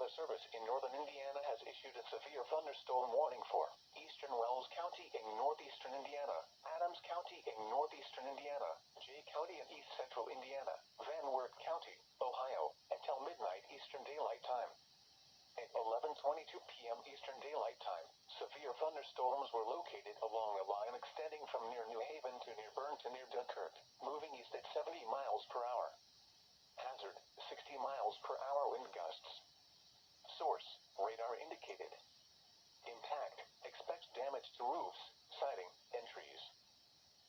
Weather Service in northern Indiana has issued a severe thunderstorm warning for eastern Wells County in northeastern Indiana, Adams County in northeastern Indiana, Jay County in east central Indiana, Van Wert County, Ohio, until midnight Eastern Daylight Time. At 11:22 p.m. Eastern Daylight Time, severe thunderstorms were located along a line extending from near New Haven to near Bern to near Dunkirk, moving east at 70 miles per hour. Hazard, 60 miles per hour wind gusts. Source, radar indicated. Impact, expect damage to roofs, siding, and trees.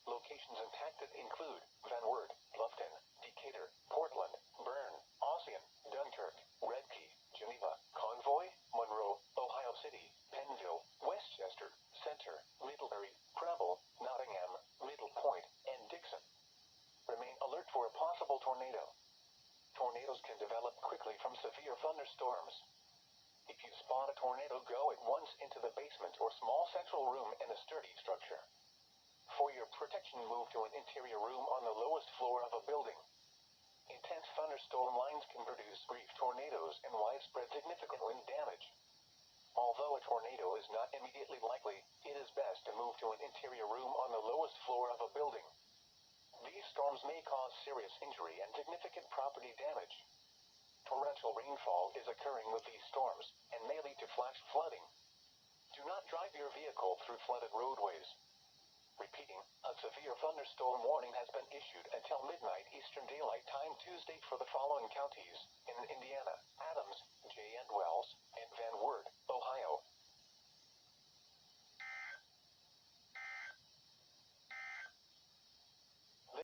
Locations impacted include Van Wert, Bluffton, Decatur, Portland, Bern, Ossian, Dunkirk, Redkey, Geneva, Convoy, Monroe, Ohio City, Pennville, Westchester, Center, Middlebury, Preble, Nottingham, Middle Point, and Dixon. Remain alert for a possible tornado. Tornadoes can develop quickly from severe thunderstorms. If you spot a tornado, go at once into the basement or small central room in a sturdy structure. For your protection, move to an interior room on the lowest floor of a building. Intense thunderstorm lines can produce brief tornadoes and widespread significant wind damage. Although a tornado is not immediately likely, it is best to move to an interior room on the lowest floor of a building. These storms may cause serious injury and significant property damage. Torrential rainfall is occurring with these storms, and may lead to flash flooding. Do not drive your vehicle through flooded roadways. Repeating, a severe thunderstorm warning has been issued until midnight Eastern Daylight Time Tuesday for the following counties in Indiana: Adams,